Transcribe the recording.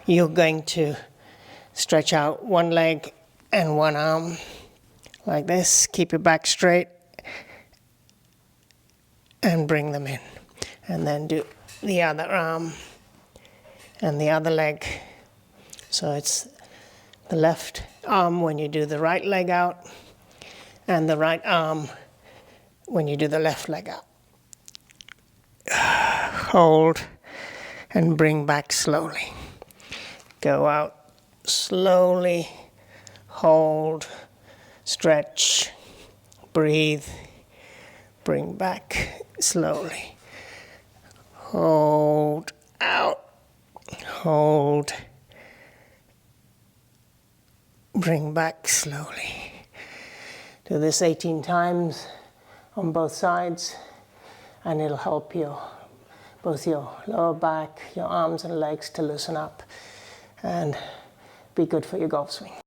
you're going to stretch out one leg and one arm like this. Keep your back straight and bring them in. And then do the other arm and the other leg. So it's the left arm when you do the right leg out, and the right arm when you do the left leg out. Hold and bring back slowly. Go out slowly, hold, stretch, breathe, bring back slowly. Hold out, hold, bring back slowly. Do this 18 times on both sides, and it'll help both your lower back, your arms and legs to loosen up and be good for your golf swing.